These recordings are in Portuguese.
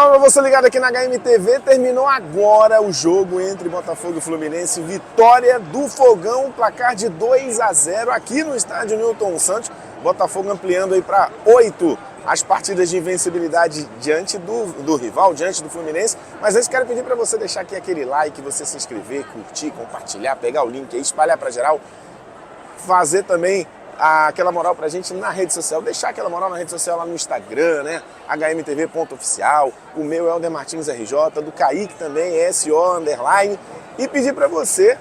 Salve pra você ligado aqui na HMTV. Terminou agora o jogo entre Botafogo e Fluminense. Vitória do Fogão, placar de 2-0 aqui no estádio Newton Santos. Botafogo ampliando aí para 8 as partidas de invencibilidade diante do rival, diante do Fluminense. Mas antes quero pedir para você deixar aqui aquele like, você se inscrever, curtir, compartilhar, pegar o link aí, espalhar para geral. Fazer também aquela moral pra gente na rede social, deixar aquela moral na rede social lá no Instagram, né? HMTV.oficial, o meu é Helder Martins RJ, do Kaique também, SO_, e pedir pra você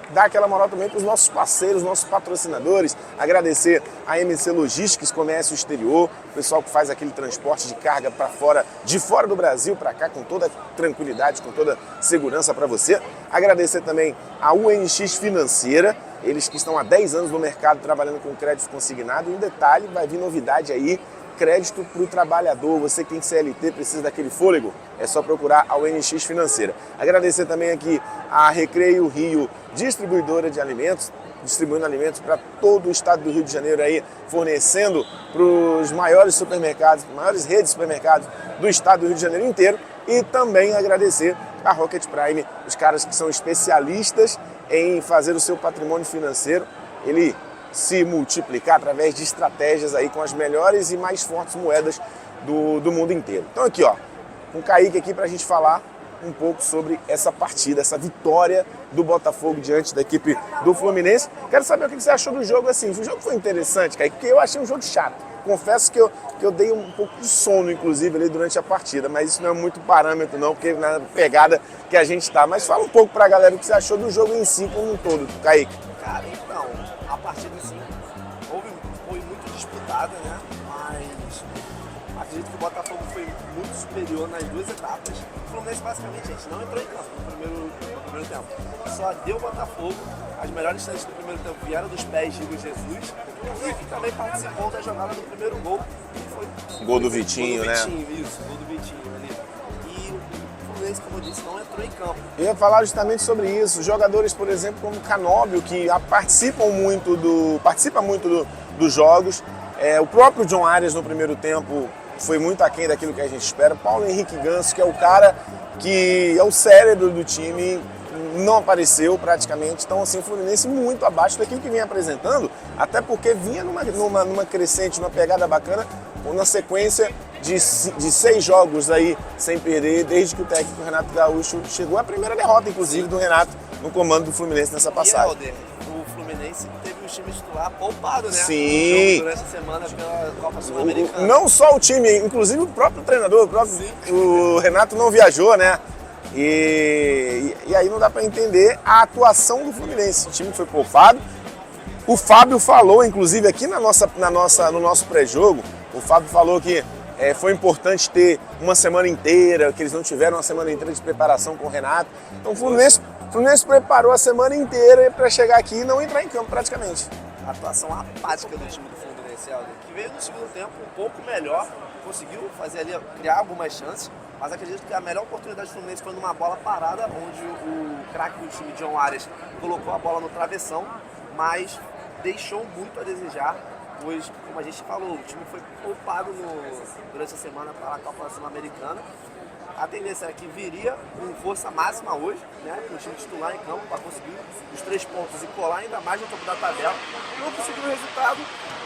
dar aquela moral também para os nossos parceiros, nossos patrocinadores, agradecer a MC Logísticas, Comércio Exterior, o pessoal que faz aquele transporte de carga para fora, de fora do Brasil para cá, com toda tranquilidade, com toda segurança para você. Agradecer também a UNX Financeira, eles que estão há 10 anos no mercado trabalhando com crédito consignado. E um detalhe, vai vir novidade aí, crédito para o trabalhador. Você que tem CLT, precisa daquele fôlego, é só procurar a UNX Financeira. Agradecer também aqui a Recreio Rio, distribuidora de alimentos, distribuindo alimentos para todo o estado do Rio de Janeiro aí, fornecendo para os maiores supermercados, maiores redes de supermercados do estado do Rio de Janeiro inteiro. E também agradecer a Rocket Prime, os caras que são especialistas em fazer o seu patrimônio financeiro, ele se multiplicar através de estratégias aí com as melhores e mais fortes moedas do mundo inteiro. Então aqui, ó, com o Kaique aqui para a gente falar um pouco sobre essa partida, essa vitória do Botafogo diante da equipe do Fluminense. Quero saber o que você achou do jogo assim. O jogo foi interessante, Kaique, porque eu achei um jogo chato. Confesso que eu dei um pouco de sono, inclusive, ali durante a partida, mas isso não é muito parâmetro não, porque na pegada que a gente tá. Mas fala um pouco pra galera o que você achou do jogo em si como um todo, Kaique. Cara, então, a partida em si foi muito disputada, né? Mas acredito que o Botafogo foi muito superior nas duas etapas. O Fluminense basicamente, gente, não entrou em campo no primeiro tempo. Só deu o Botafogo. As melhores chances do primeiro tempo vieram dos pés de Igor Jesus, e que também participou da jogada do primeiro gol, que foi Gol do Vitinho, né? Isso, gol do Vitinho ali. E o Fluminense, como eu disse, não entrou em campo. Eu ia falar justamente sobre isso. Jogadores, por exemplo, como Canóbio, que participa muito dos jogos. O próprio John Arias no primeiro tempo foi muito aquém daquilo que a gente espera. Paulo Henrique Ganso, que é o cara que é o cérebro do time, não apareceu praticamente. Então, assim, o Fluminense muito abaixo daquilo que vinha apresentando, até porque vinha numa crescente, numa pegada bacana, na sequência de 6 jogos aí sem perder, desde que o técnico Renato Gaúcho chegou. A primeira derrota, inclusive, do Renato no comando do Fluminense nessa passagem. E, o Fluminense teve o time titular poupado, né? Sim. Durante a semana pela Copa Sul-Americana. Não só o time, inclusive o próprio treinador, o Renato não viajou, né? E aí não dá para entender a atuação do Fluminense. O time foi poupado. O Fábio falou, inclusive, aqui no nosso pré-jogo, o Fábio falou que foi importante ter uma semana inteira, que eles não tiveram uma semana inteira de preparação com o Renato. Então o Fluminense preparou a semana inteira para chegar aqui e não entrar em campo praticamente. A atuação apática do time do Fluminense, Helder, que veio no segundo tempo um pouco melhor, conseguiu fazer ali, criar algumas chances, mas acredito que a melhor oportunidade do Fluminense foi numa bola parada, onde o craque do time, John Arias, colocou a bola no travessão, mas deixou muito a desejar, pois, como a gente falou, o time foi poupado durante a semana para a Copa Sul-Americana. A tendência é que viria com força máxima hoje, né, com o time titular em campo para conseguir os 3 pontos e colar ainda mais no topo da tabela. Não conseguiu o resultado,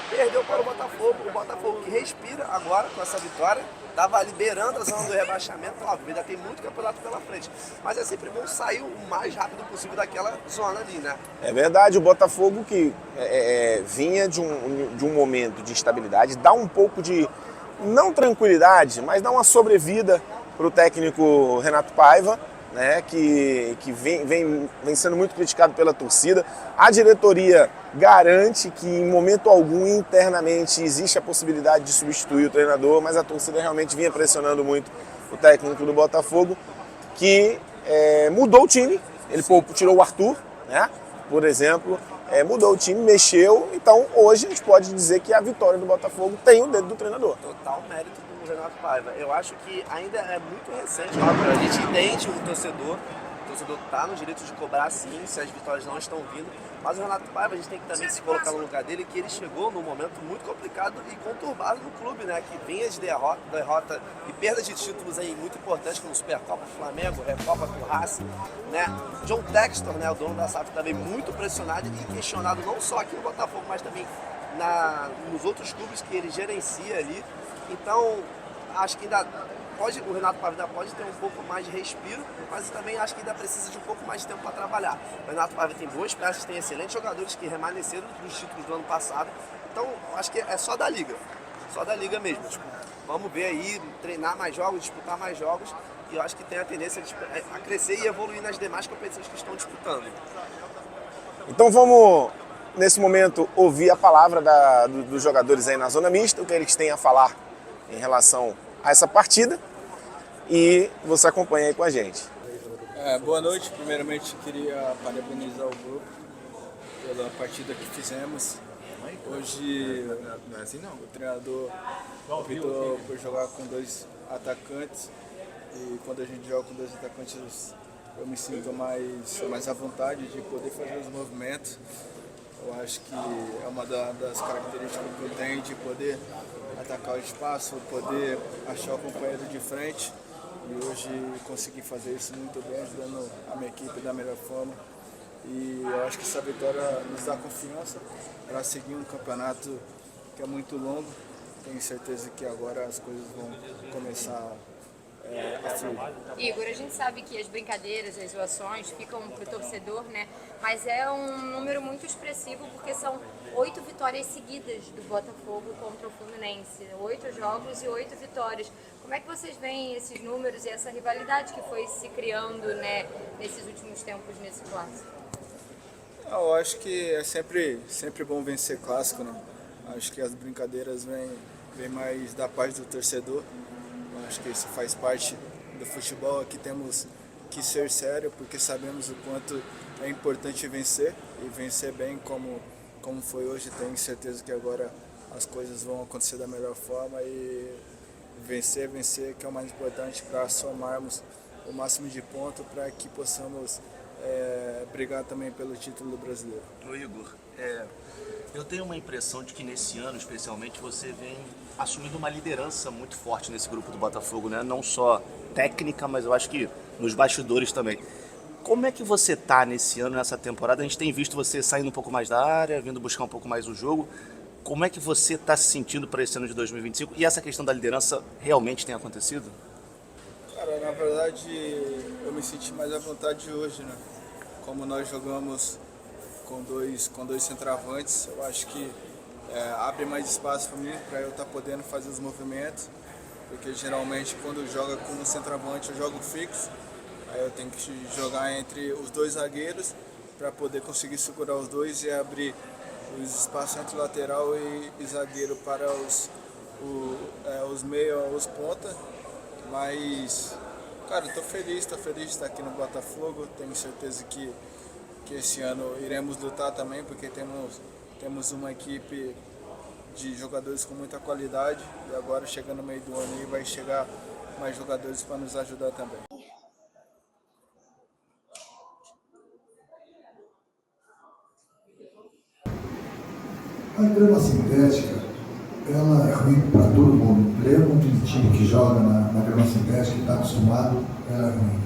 perdeu para o Botafogo. O Botafogo que respira agora com essa vitória, estava liberando a zona do rebaixamento. Óbvio, ainda tem muito campeonato pela frente, mas é sempre bom sair o mais rápido possível daquela zona ali, né? É verdade, o Botafogo que vinha de um momento de instabilidade, dá um pouco de, não tranquilidade, mas dá uma sobrevida para o técnico Renato Paiva, né, que vem sendo muito criticado pela torcida. A diretoria garante que em momento algum internamente existe a possibilidade de substituir o treinador, mas a torcida realmente vinha pressionando muito o técnico do Botafogo, que mudou o time. Ele tirou o Arthur, né, por exemplo, mudou o time, mexeu. Então hoje a gente pode dizer que a vitória do Botafogo tem o dedo do treinador. Total mérito do Renato Paiva. Eu acho que ainda é muito recente, óbvio, a gente entende o torcedor torcedor está no direito de cobrar sim, se as vitórias não estão vindo, mas o Renato Paiva, a gente tem que também se colocar no lugar dele, que ele chegou num momento muito complicado e conturbado no clube, né? Que vinha de derrota e perda de títulos aí muito importantes, como Supercopa do Flamengo, Recopa do Racing, né? John Textor, né, o dono da SAF, também muito pressionado e questionado não só aqui no Botafogo, mas também nos outros clubes que ele gerencia ali. Então, acho que ainda o Renato Paiva pode ter um pouco mais de respiro, mas também acho que ainda precisa de um pouco mais de tempo para trabalhar. O Renato Paiva tem boas peças, tem excelentes jogadores que remanesceram dos títulos do ano passado. Então, acho que é só da Liga mesmo. Tipo, vamos ver aí, treinar mais jogos, disputar mais jogos, e eu acho que tem a tendência a crescer e evoluir nas demais competições que estão disputando. Então vamos, nesse momento, ouvir a palavra dos jogadores aí na zona mista, o que eles têm a falar em relação a essa partida, e você acompanha aí com a gente. Boa noite. Primeiramente, queria parabenizar o grupo pela partida que fizemos. Hoje, o treinador optou por jogar com 2 atacantes, e quando a gente joga com 2 atacantes, eu me sinto mais à vontade de poder fazer os movimentos. Eu acho que é uma das características que eu tenho, de poder atacar o espaço, poder achar o companheiro de frente. E hoje consegui fazer isso muito bem, ajudando a minha equipe da melhor forma. E eu acho que essa vitória nos dá confiança para seguir um campeonato que é muito longo. Tenho certeza que agora as coisas vão começar a fluir. Igor, a gente sabe que as brincadeiras, as zoações ficam para o torcedor, né? Mas é um número muito expressivo, porque são 8 vitórias seguidas do Botafogo contra o Fluminense. 8 jogos e 8 vitórias. Como é que vocês veem esses números e essa rivalidade que foi se criando, né, nesses últimos tempos nesse clássico? Eu acho que é sempre bom vencer clássico, né? Acho que as brincadeiras vêm mais da parte do torcedor. Eu acho que isso faz parte do futebol. Aqui temos que ser sério, porque sabemos o quanto é importante vencer, e vencer bem como foi hoje. Tenho certeza que agora as coisas vão acontecer da melhor forma, e vencer que é o mais importante, para somarmos o máximo de pontos, para que possamos brigar também pelo título brasileiro. Ô Igor, eu tenho uma impressão de que nesse ano, especialmente, você vem assumindo uma liderança muito forte nesse grupo do Botafogo, né? Não só técnica, mas eu acho que nos bastidores também. Como é que você tá nesse ano, nessa temporada? A gente tem visto você saindo um pouco mais da área, vindo buscar um pouco mais o jogo. Como é que você está se sentindo para esse ano de 2025? E essa questão da liderança realmente tem acontecido? Cara, na verdade, eu me senti mais à vontade hoje, né? Como nós jogamos com dois centroavantes, eu acho que abre mais espaço para mim, para eu estar podendo fazer os movimentos, porque geralmente quando joga com um centroavante eu jogo fixo, aí eu tenho que jogar entre os 2 zagueiros para poder conseguir segurar os dois e abrir os espaços entre lateral e zagueiro para os meios, os pontas. Mas, cara, estou feliz de estar aqui no Botafogo. Tenho certeza que esse ano iremos lutar também, porque temos uma equipe de jogadores com muita qualidade, e agora chegando no meio do ano aí vai chegar mais jogadores para nos ajudar também. A grama sintética, ela é ruim para todo mundo. Mesmo um time que joga na grama sintética, que está acostumado, ela é ruim.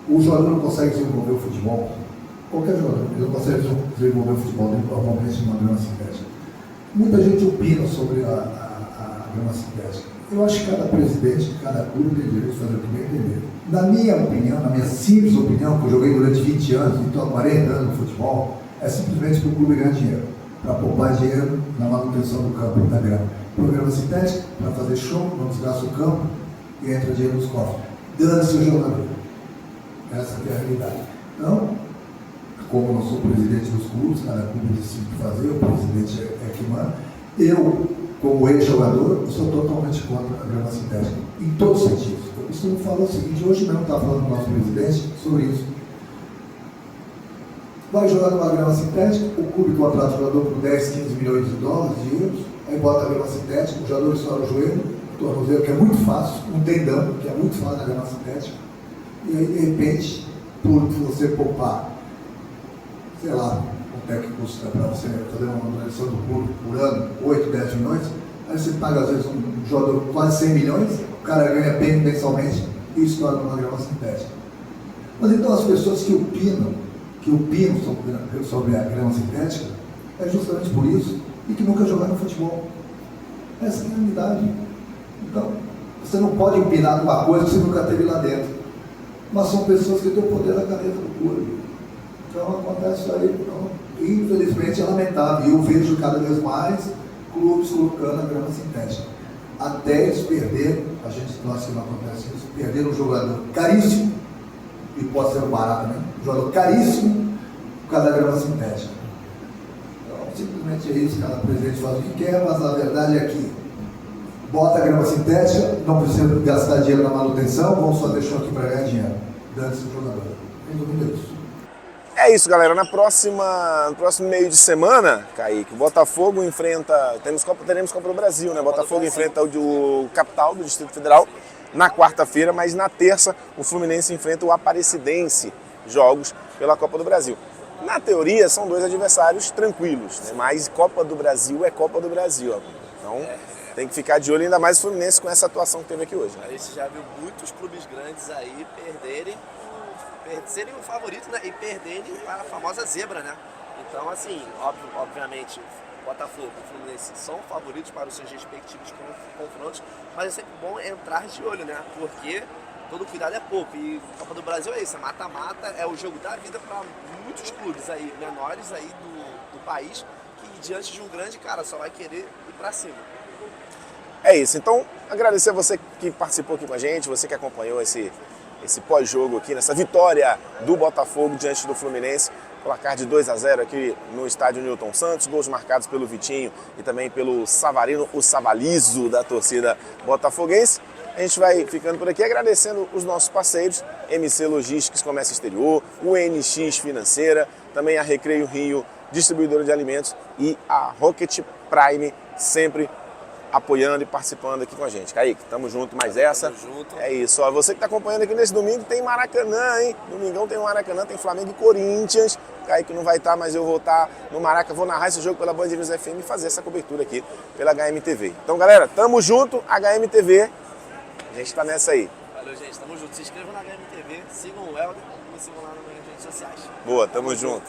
O jogador não consegue desenvolver o futebol. Qualquer jogador, ele não consegue desenvolver o futebol normalmente numa grama sintética. Muita gente opina sobre a grama sintética. Eu acho que cada presidente, cada clube tem direito de fazer o que bem entender. Na minha opinião, na minha simples opinião, que eu joguei durante 20 anos e estou há 40 anos no futebol, é simplesmente para o clube ganhar dinheiro, para poupar dinheiro na manutenção do campo, da grama. Programa sintético, para fazer show, não desgasta o campo e entra dinheiro nos cofres. Dane-se o jogador. Essa é a realidade. Então, como eu não sou presidente dos clubes, cada clube decide o que fazer, o presidente é que manda. Eu, como ex-jogador, eu sou totalmente contra a grama sintética, em todos os sentidos. Eu costumo falar o seguinte, hoje mesmo estava falando com o nosso presidente sobre isso. Vai jogar numa grama sintética, o clube contrata o jogador por 10, 15 milhões de dólares, de euros, aí bota a grama sintética, o jogador estoura o joelho, o tornozelo, que é muito fácil, um tendão, que é muito fácil na grama sintética, E aí, de repente, por você poupar, sei lá, quanto é que custa para você fazer uma manutenção do público por ano, 8, 10 milhões, aí você paga às vezes um jogador quase 100 milhões, o cara ganha bem mensalmente e isso torna uma grama sintética. Mas então as pessoas que opinam sobre a grama sintética é justamente por isso e que nunca jogaram futebol. Essa é a realidade. Então, você não pode opinar numa coisa que você nunca teve lá dentro. Mas são pessoas que têm o poder da caneta do público. Então acontece isso aí. Então, infelizmente é lamentável. E eu vejo cada vez mais clubes colocando a grama sintética. Até eles perderem, a gente torce que não acontece isso, perderam um jogador caríssimo, e pode ser um barato também, um jogador caríssimo por causa da grama sintética. Então, simplesmente é isso, cada presidente faz o que quer, mas a verdade é que bota a grama sintética, não precisa gastar dinheiro na manutenção, vamos fazer show aqui para ganhar dinheiro. Dane-se o jogador. Resumindo isso. É isso, galera. No próximo meio de semana, Kaique, o Botafogo enfrenta... Teremos Copa do Brasil, né? Botafogo enfrenta o Capital do Distrito Federal na quarta-feira, mas na terça o Fluminense enfrenta o Aparecidense, jogos pela Copa do Brasil. Na teoria, são dois adversários tranquilos, né? Mas Copa do Brasil é Copa do Brasil. Ó. Então, tem que ficar de olho, ainda mais o Fluminense com essa atuação que teve aqui hoje. Né? Aí você já viu muitos clubes grandes aí serem o favorito, né? E perderem a famosa zebra, né? Então, assim, obviamente, Botafogo e Fluminense são favoritos para os seus respectivos confrontos, mas é sempre bom entrar de olho, né? Porque todo cuidado é pouco. E a Copa do Brasil é isso, mata-mata, é o jogo da vida para muitos clubes aí, menores aí do país, que diante de um grande cara só vai querer ir para cima. É isso, então agradecer a você que participou aqui com a gente, você que acompanhou esse pós-jogo aqui, nessa vitória do Botafogo diante do Fluminense, placar de 2-0 aqui no estádio Newton Santos, gols marcados pelo Vitinho e também pelo Savarino, o Savalizo da torcida botafoguense. A gente vai ficando por aqui agradecendo os nossos parceiros, MC Logísticas Comércio Exterior, o NX Financeira, também a Recreio Rio, distribuidora de alimentos, e a Rocket Prime, sempre apoiando e participando aqui com a gente. Kaique, tamo junto, mais essa. Tamo junto. É isso, ó. Você que tá acompanhando aqui nesse domingo, tem Maracanã, hein? Domingão tem Maracanã, tem Flamengo e Corinthians. Kaique não vai estar, mas eu vou estar no Maraca, vou narrar esse jogo pela Band News FM e fazer essa cobertura aqui pela HMTV. Então, galera, tamo junto, HMTV. A gente tá nessa aí. Valeu, gente. Tamo junto. Se inscrevam na HMTV, sigam o Helder e me sigam lá nas redes sociais. Boa, tamo junto.